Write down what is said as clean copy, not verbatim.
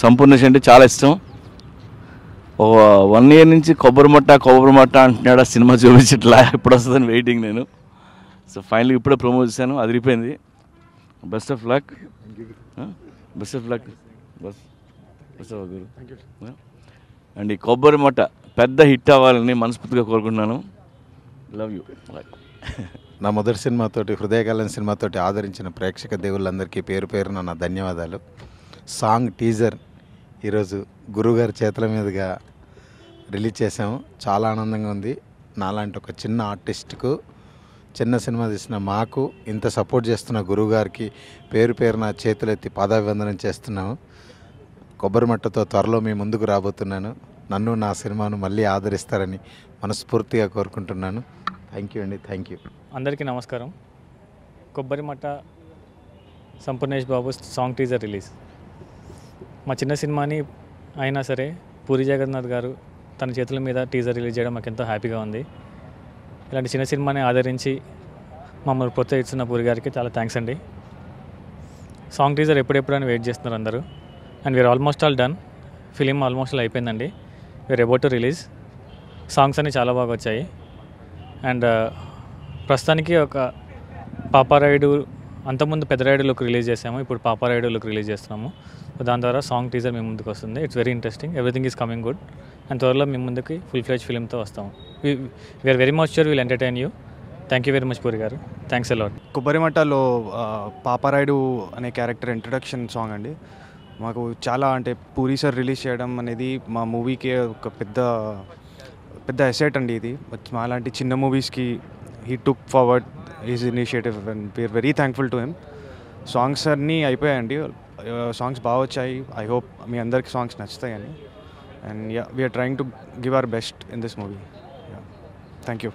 సంపూర్ణేష్ అంటే చాలా ఇష్టం. 1 year నుంచి కొబ్బరి మట్ట అంటున్నాడు, ఆ సినిమా చూపించట్లా, ఎప్పుడు వస్తుందని వెయిటింగ్ నేను. సో ఫైనల్గా ఇప్పుడే ప్రమోట్ చేశాను, అదిరిపోయింది. Best of luck Guru. And ఈ కొబ్బరి మట్ట పెద్ద హిట్ అవ్వాలని మనస్ఫూర్తిగా కోరుకుంటున్నాను. Love you. నా మొదటి సినిమాతోటి, హృదయకాలం సినిమాతోటి ఆదరించిన ప్రేక్షక దేవుళ్ళందరికీ పేరు పేరున నా ధన్యవాదాలు. సాంగ్ టీజర్ ఈరోజు గురువుగారి చేతుల మీదుగా రిలీజ్ చేసాము. చాలా ఆనందంగా ఉంది. నాలాంటి ఒక చిన్న ఆర్టిస్ట్కు, చిన్న సినిమా తీసిన మాకు ఇంత సపోర్ట్ చేస్తున్న గురువుగారికి పేరు పేరున చేతులెత్తి పాదాభివందనం చేస్తున్నాము. కొబ్బరి మట్టతో త్వరలో మీ ముందుకు రాబోతున్నాను. నన్ను, నా సినిమాను మళ్ళీ ఆదరిస్తారని మనస్ఫూర్తిగా కోరుకుంటున్నాను. థ్యాంక్ యూ అండి. Thank you. అందరికీ నమస్కారం. కొబ్బరి మట్ట Sampoornesh Babu song teaser release. మా చిన్న సినిమాని అయినా సరే పూరి జగన్నాథ్ గారు తన చేతుల మీద టీజర్ రిలీజ్ చేయడం మాకు ఎంతో హ్యాపీగా ఉంది. ఇలాంటి చిన్న సినిమాని ఆదరించి మమ్మల్ని ప్రోత్సహిస్తున్న పూరి గారికి చాలా థ్యాంక్స్ అండి. సాంగ్ టీజర్ ఎప్పుడెప్పుడని వెయిట్ చేస్తున్నారు అందరూ. And we are almost all done. Film almost all అయిపోయిందండి. We are about to release. Songs అన్నీ చాలా బాగా వచ్చాయి. అండ్ ప్రస్తుతానికి ఒక పాపారాయుడు, అంతకుముందు పెద్దరాయుడు లుక్ రిలీజ్ చేసాము, ఇప్పుడు పాపారాయుడు లుక్ రిలీజ్ చేస్తున్నాము. దాని ద్వారా సాంగ్ టీజర్ మీ ముందుకు వస్తుంది. It's very interesting. Everything is coming good. And త్వరలో మీ ముందుకి ఫుల్ ఫ్లెడ్జ్ ఫిలింతో వస్తాము. We are very much sure will entertain you. Thank you very much Puri garu. Thanks a lot. కొబ్బరి మట్టలో పాపారాయుడు అనే క్యారెక్టర్ ఇంట్రడక్షన్ సాంగ్ అండి. మాకు చాలా అంటే పూరి సార్ రిలీజ్ చేయడం అనేది మా మూవీకి ఒక పెద్ద ఎసెట్ అండి. ఇది మాలాంటి చిన్న మూవీస్కి he took forward his initiative and we are very thankful to him. Songs అన్నీ అయిపోయాయండి. సాంగ్స్ బాగా వచ్చాయి. ఐ హోప్ మీ అందరికి సాంగ్స్ నచ్చుతాయని. And we are trying to give our best in this movie. Thank you.